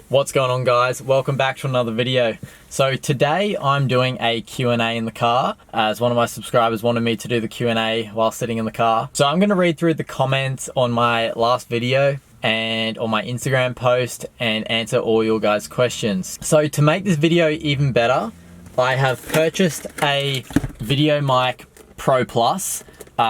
What's going on, guys? Welcome back to another video. So today I'm doing a Q&A in the car, as one of my subscribers wanted me to do the Q&A while sitting in the car. So I'm going to read through the comments on my last video and on my Instagram post and answer all your guys' questions. So to make this video even better, I have purchased a Video Mic Pro Plus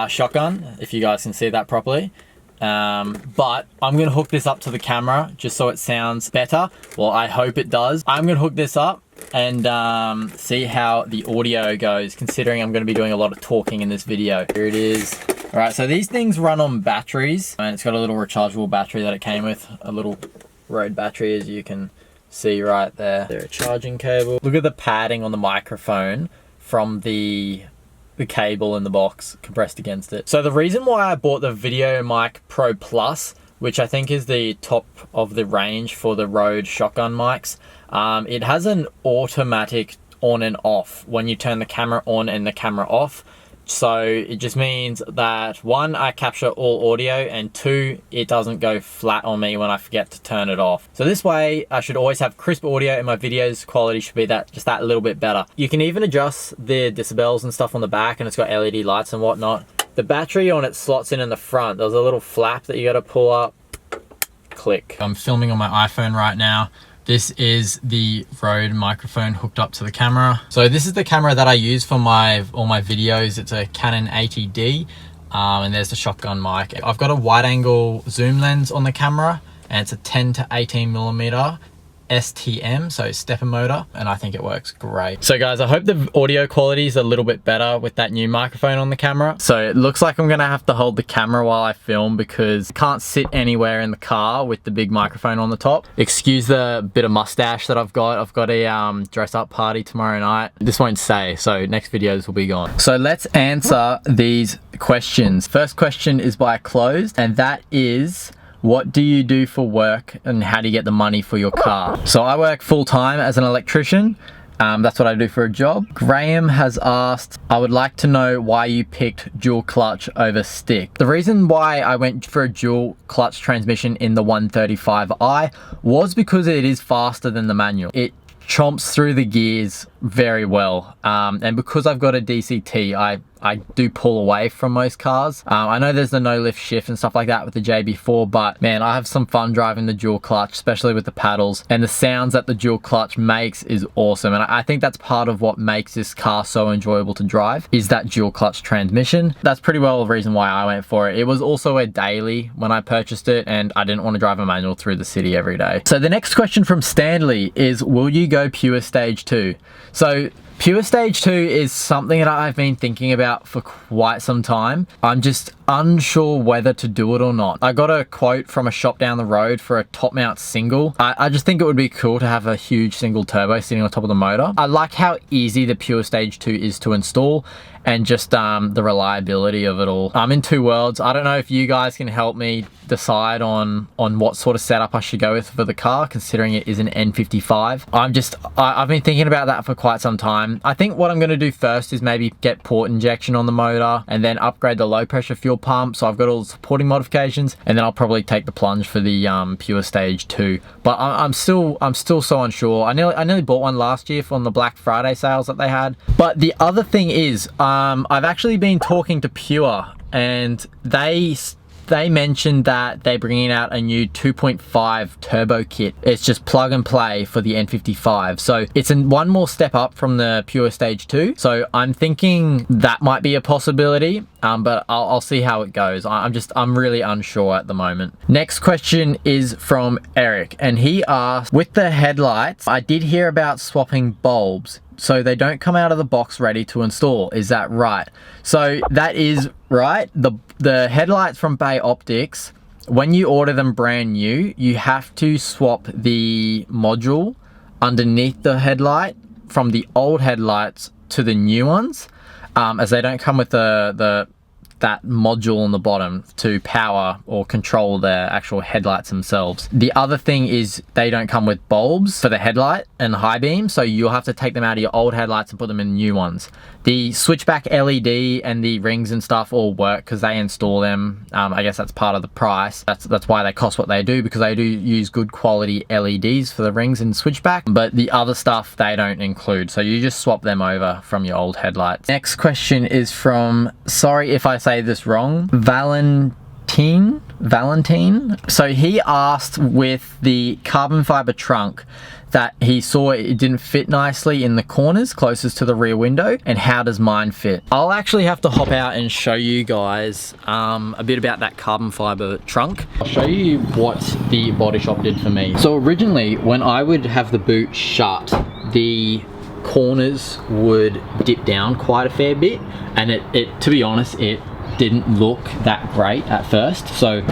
shotgun, if you guys can see that properly. But I'm gonna hook this up to the camera just so it sounds better. Well, I hope it does. I'm gonna hook this up and see how the audio goes, considering I'm gonna be doing a lot of talking in this video. Here it is. All right, so these things run on batteries, and it's got a little rechargeable battery that it came with, a little road battery, as you can see right there. There's a charging cable. Look at the padding on the microphone from the cable in the box compressed against it. So the reason why I bought the Video Mic Pro Plus, which I think is the top of the range for the Rode shotgun mics, it has an automatic on and off when you turn the camera on and the camera off. So it just means that one, I capture all audio, and two, it doesn't go flat on me when I forget to turn it off. So this way I should always have crisp audio, and my videos quality should be just that little bit better. You can even adjust the decibels and stuff on the back, and it's got LED lights and whatnot. The battery on it slots in the front. There's a little flap that you got to pull up. Click. I'm filming on my iPhone right now. This is the Rode microphone hooked up to the camera. So this is the camera that I use for all my videos. It's a Canon 80D, and there's the shotgun mic. I've got a wide angle zoom lens on the camera, and it's a 10 to 18 millimeter STM, so stepper motor, and I think it works great. So guys, I hope the audio quality is a little bit better with that new microphone on the camera. So it looks like I'm gonna have to hold the camera while I film because I can't sit anywhere in the car with the big microphone on the top. Excuse the bit of mustache that I've got. I've got a dress up party tomorrow night. This won't stay, so next videos will be gone. So let's answer these questions. First question is by Closed, and that is, what do you do for work and how do you get the money for your car? So I work full-time as an electrician. That's what I do for a job. Graham has asked, I would like to know why you picked dual clutch over stick. The reason why I went for a dual clutch transmission in the 135i was because it is faster than the manual. It chomps through the gears very well, and because I've got a DCT, I do pull away from most cars. I know there's the no lift shift and stuff like that with the JB4, but man, I have some fun driving the dual clutch, especially with the paddles, and the sounds that the dual clutch makes is awesome. And I think that's part of what makes this car so enjoyable to drive, is that dual clutch transmission. That's pretty well the reason why I went for it. It was also a daily when I purchased it, and I didn't want to drive a manual through the city every day. So the next question from Stanley is, will you go pure stage 2? So pure stage 2 is something that I've been thinking about for quite some time. I'm just unsure whether to do it or not. I got a quote from a shop down the road for a top mount single. I just think it would be cool to have a huge single turbo sitting on top of the motor. I like how easy the pure stage 2 is to install, and just the reliability of it all. I'm in two worlds. I don't know if you guys can help me decide on what sort of setup I should go with for the car, considering it is an N55. I've been thinking about that for quite some time. I think what I'm gonna do first is maybe get port injection on the motor and then upgrade the low pressure fuel pump, so I've got all the supporting modifications, and then I'll probably take the plunge for the pure stage 2. But I'm still so unsure. I nearly bought one last year from the Black Friday sales that they had. But the other thing is, I've actually been talking to Pure, and they mentioned that they're bringing out a new 2.5 turbo kit. It's just plug and play for the N55. So it's one more step up from the Pure Stage 2. So I'm thinking that might be a possibility, but I'll see how it goes. I'm really unsure at the moment. Next question is from Eric, and he asked, with the headlights, I did hear about swapping bulbs, so they don't come out of the box ready to install. Is that right? So that is right. The headlights from Bay Optics, when you order them brand new, you have to swap the module underneath the headlight from the old headlights to the new ones, as they don't come with the that module on the bottom to power or control their actual headlights themselves. The other thing is they don't come with bulbs for the headlight and high beam, so you'll have to take them out of your old headlights and put them in new ones. The switchback LED and the rings and stuff all work because they install them. I guess that's part of the price. That's why they cost what they do, because they do use good quality LEDs for the rings and switchback, but the other stuff they don't include, so you just swap them over from your old headlights. Next question is from, sorry if I say this wrong, Valentine. So he asked, with the carbon fiber trunk, that he saw it didn't fit nicely in the corners closest to the rear window, and how does mine fit? I'll actually have to hop out and show you guys a bit about that carbon fiber trunk. I'll show you what the body shop did for me. So originally, when I would have the boot shut, the corners would dip down quite a fair bit, and it to be honest, it didn't look that great at first. So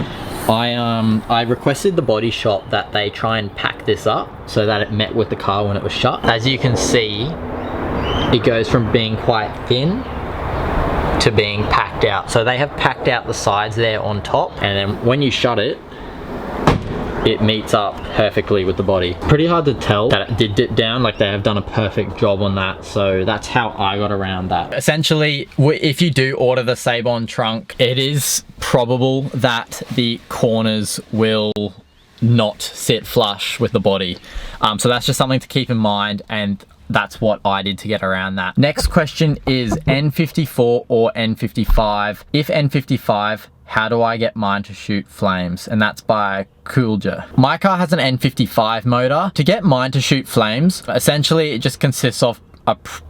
I requested the body shop that they try and pack this up so that it met with the car when it was shut. As you can see, it goes from being quite thin to being packed out. So they have packed out the sides there on top, and then when you shut it, it meets up perfectly with the body. Pretty hard to tell that it did dip down, like they have done a perfect job on that. So that's how I got around that. Essentially, if you do order the Sabon trunk, it is probable that the corners will not sit flush with the body. So that's just something to keep in mind, and that's what I did to get around that. Next question is N54 or N55? If N55, how do I get mine to shoot flames? And that's by Coolja. My car has an N55 motor. To get mine to shoot flames, essentially it just consists of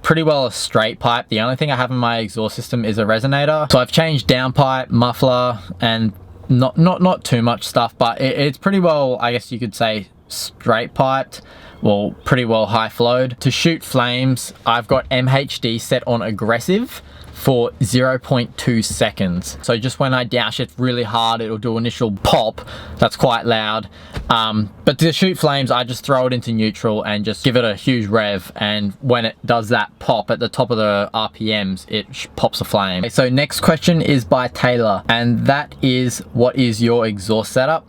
pretty well a straight pipe. The only thing I have in my exhaust system is a resonator. So I've changed downpipe, muffler, and not too much stuff, but it's pretty well, I guess you could say, straight piped. Well, pretty well high flowed. To shoot flames, I've got MHD set on aggressive for 0.2 seconds. So just when I downshift really hard, it'll do initial pop. That's quite loud. But to shoot flames, I just throw it into neutral and just give it a huge rev. And when it does that pop at the top of the RPMs, it pops a flame. Okay, so next question is by Taylor, and that is, what is your exhaust setup?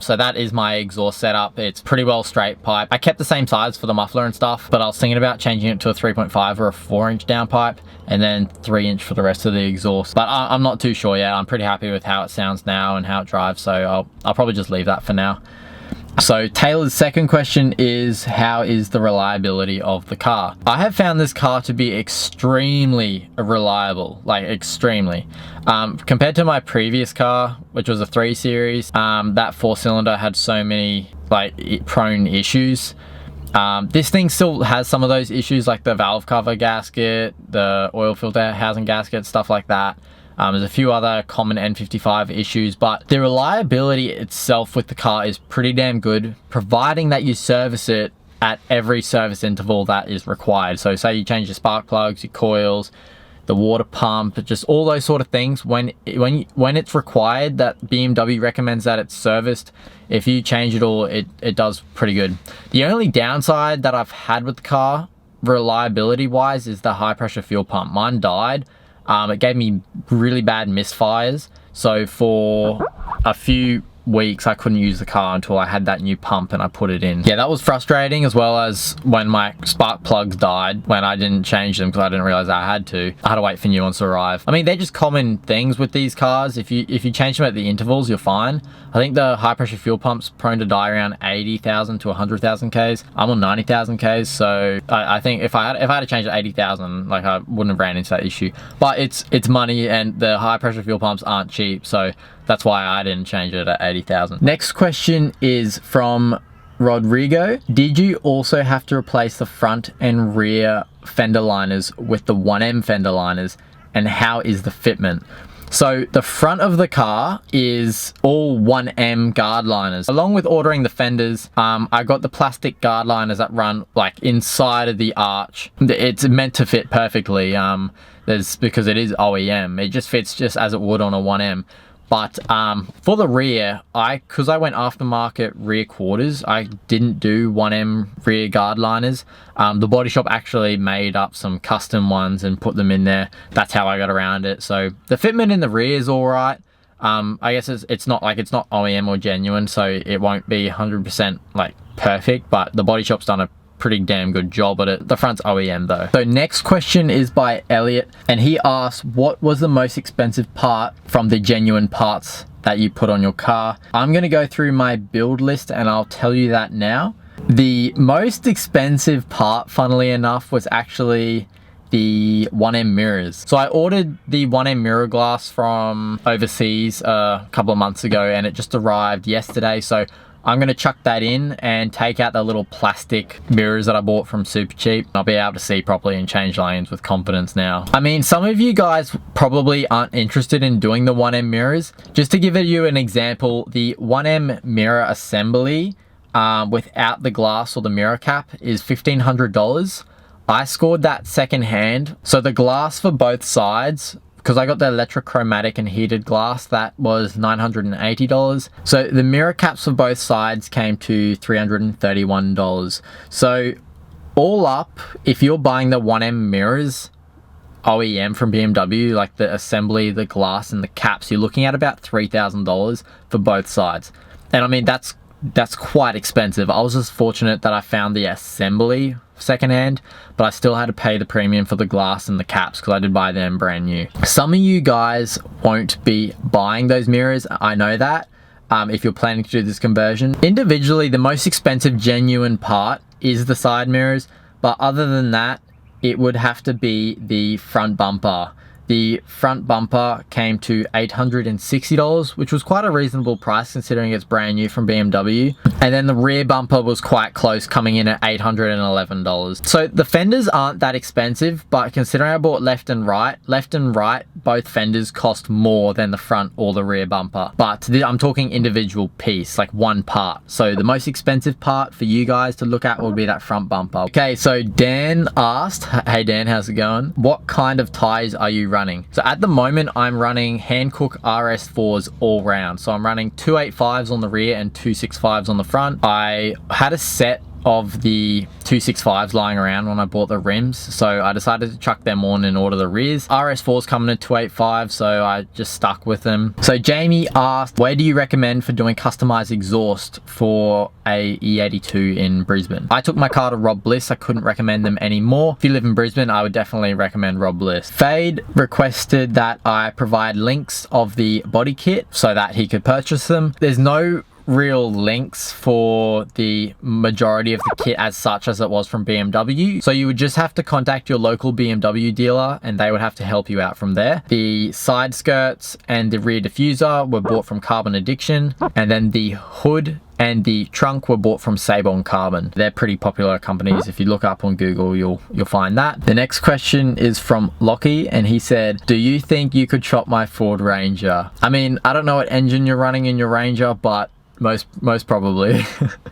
So that is my exhaust setup. It's pretty well straight pipe. I kept the same size for the muffler and stuff, but I was thinking about changing it to a 3.5 or a 4-inch downpipe, and then 3-inch for the rest of the exhaust. But I'm not too sure yet. I'm pretty happy with how it sounds now and how it drives, so I'll probably just leave that for now. So Taylor's second question is, how is the reliability of the car? I have found this car to be extremely reliable, like extremely. Compared to my previous car, which was a 3 Series, that 4-cylinder had so many like prone issues. This thing still has some of those issues, like the valve cover gasket, the oil filter housing gasket, stuff like that. There's a few other common N55 issues, but the reliability itself with the car is pretty damn good, providing that you service it at every service interval that is required. So say you change your spark plugs, your coils, the water pump, just all those sort of things. When it's required, that BMW recommends that it's serviced. If you change it all, it does pretty good. The only downside that I've had with the car, reliability wise, is the high pressure fuel pump. Mine died. It gave me really bad misfires, so for a few weeks I couldn't use the car until I had that new pump and I put it in. Yeah, that was frustrating, as well as when my spark plugs died when I didn't change them because I didn't realize I had to wait for new ones to arrive. I mean, they're just common things with these cars. If you change them at the intervals, you're fine. I think the high pressure fuel pump's prone to die around 80,000 to 100,000 Ks. I'm on 90,000 Ks, so I think if I had to change to 80,000, like, I wouldn't have ran into that issue. But it's money, and the high pressure fuel pumps aren't cheap, so that's why I didn't change it at 80,000. Next question is from Rodrigo. Did you also have to replace the front and rear fender liners with the 1M fender liners, and how is the fitment? So the front of the car is all 1M guard liners. Along with ordering the fenders, I got the plastic guard liners that run like inside of the arch. It's meant to fit perfectly, because it is OEM. It just fits just as it would on a 1M. But for the rear, because I went aftermarket rear quarters, I didn't do 1M rear guard liners. The body shop actually made up some custom ones and put them in there. That's how I got around it. So the fitment in the rear is all right. I guess it's not OEM or genuine, so it won't be 100% like perfect, but the body shop's done a pretty damn good job at it. The front's OEM though. So next question is by Elliot, and he asked, what was the most expensive part from the genuine parts that you put on your car? I'm gonna go through my build list and I'll tell you that now. The most expensive part, funnily enough, was actually the 1M mirrors. So I ordered the 1M mirror glass from overseas a couple of months ago, and it just arrived yesterday. So I'm gonna chuck that in and take out the little plastic mirrors that I bought from Super Cheap. I'll be able to see properly and change lanes with confidence now. I mean, some of you guys probably aren't interested in doing the 1M mirrors. Just to give you an example, the 1M mirror assembly without the glass or the mirror cap is $1,500. I scored that secondhand. So the glass for both sides, because I got the electrochromatic and heated glass, that was $980. So the mirror caps for both sides came to $331. So all up, if you're buying the 1M mirrors OEM from BMW, like the assembly, the glass and the caps, you're looking at about $3,000 for both sides. And I mean, that's quite expensive. I was just fortunate that I found the assembly secondhand, but I still had to pay the premium for the glass and the caps because I did buy them brand new. Some of you guys won't be buying those mirrors, I know that, if you're planning to do this conversion. Individually, the most expensive genuine part is the side mirrors, but other than that, it would have to be the front bumper. The front bumper came to $860, which was quite a reasonable price considering it's brand new from BMW. And then the rear bumper was quite close, coming in at $811. So the fenders aren't that expensive, but considering I bought left and right, both fenders cost more than the front or the rear bumper. But I'm talking individual piece, like one part. So the most expensive part for you guys to look at would be that front bumper. Okay, so Dan asked, hey Dan, how's it going? What kind of tires are you running? So at the moment, I'm running Hankook RS4s all round. So I'm running 285s on the rear and 265s on the front. I had a set of the 265s lying around when I bought the rims, so I decided to chuck them on and order the rears. RS4's coming to 285, so I just stuck with them. So Jamie asked, where do you recommend for doing customized exhaust for a E82 in Brisbane? I took my car to Rob Bliss. I couldn't recommend them anymore. If you live in Brisbane, I would definitely recommend Rob Bliss. Fade requested that I provide links of the body kit so that he could purchase them. There's no real links for the majority of the kit as such as it was from BMW, so you would just have to contact your local BMW dealer and they would have to help you out from there. The side skirts and the rear diffuser were bought from Carbon Addiction, and then the hood and the trunk were bought from Sabon Carbon. They're pretty popular companies. If you look up on Google, you'll find that. The next question is from Lockie, and he said, do you think you could chop my Ford Ranger? I mean, I don't know what engine you're running in your Ranger, but most probably.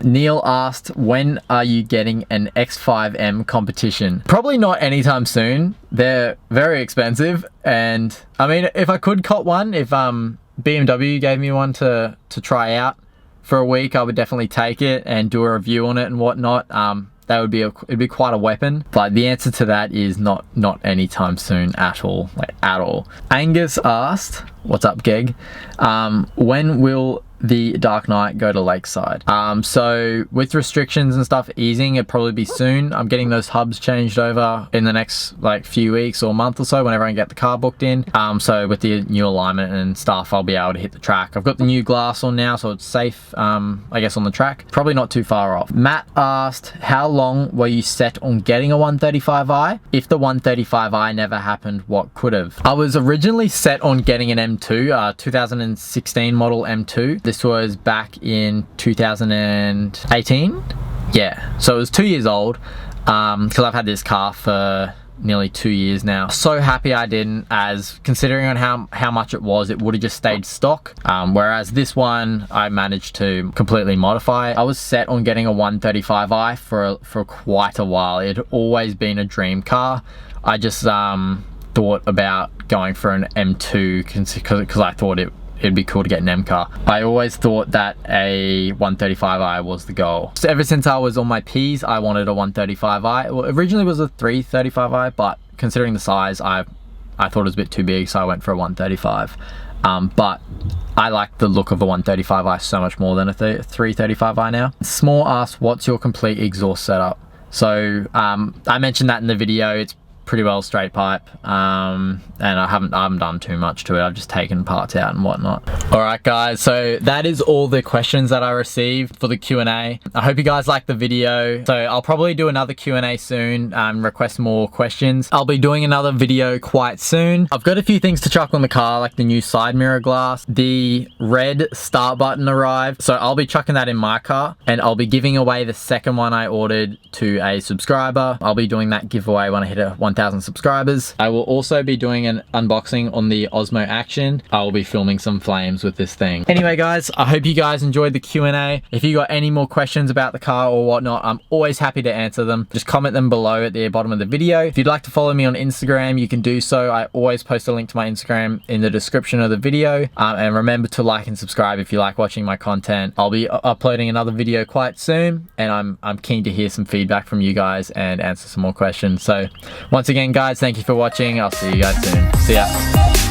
Neil asked, when are you getting an X5M competition? Probably not anytime soon. They're very expensive, and I mean, if I could cop one, if BMW gave me one to try out for a week, I would definitely take it and do a review on it and whatnot. That would be it'd be quite a weapon, but the answer to that is not anytime soon at all, like at all. Angus asked, what's up, Geg? When will the Dark Knight go to Lakeside? So with restrictions and stuff easing, it'd probably be soon. I'm getting those hubs changed over in the next like few weeks or month or so whenever I can get the car booked in. So with the new alignment and stuff, I'll be able to hit the track. I've got the new glass on now, so it's safe, I guess, on the track. Probably not too far off. Matt asked, how long were you set on getting a 135i? If the 135i never happened, what could have? I was originally set on getting an M2, 2016 model M2. This was back in 2018. Yeah, so it was 2 years old, because I've had this car for nearly 2 years now. So happy I didn't, as considering on how much it was, it would have just stayed stock, whereas this one I managed to completely modify. I was set on getting a 135i for quite a while. It had always been a dream car. I just thought about going for an M2 because I thought it it'd be cool to get an M car. I always thought that a 135i was the goal. So ever since I was on my P's, I wanted a 135i. Well, originally it was a 335i, but considering the size, I thought it was a bit too big, so I went for a 135. But I like the look of a 135i so much more than a 335i now. Small asked, what's your complete exhaust setup? So I mentioned that in the video. It's pretty well straight pipe, and I haven't done too much to it. I've just taken parts out and whatnot. All right guys, so that is all the questions that I received for the Q&A. I hope you guys liked the video. So I'll probably do another Q&A soon, request more questions. I'll be doing another video quite soon. I've got a few things to chuck on the car, like the new side mirror glass. The red start button arrived, so I'll be chucking that in my car, and I'll be giving away the second one I ordered to a subscriber. I'll be doing that giveaway when I hit 1,000 subscribers. I will also be doing an unboxing on the Osmo Action. I will be filming some flames with this thing. Anyway guys, I hope you guys enjoyed the Q&A. If you got any more questions about the car or whatnot, I'm always happy to answer them. Just comment them below at the bottom of the video. If you'd like to follow me on Instagram, you can do so. I always post a link to my Instagram in the description of the video. And remember to like and subscribe if you like watching my content. I'll be uploading another video quite soon, and I'm keen to hear some feedback from you guys and answer some more questions. So once again guys, thank you for watching. I'll see you guys soon. See ya.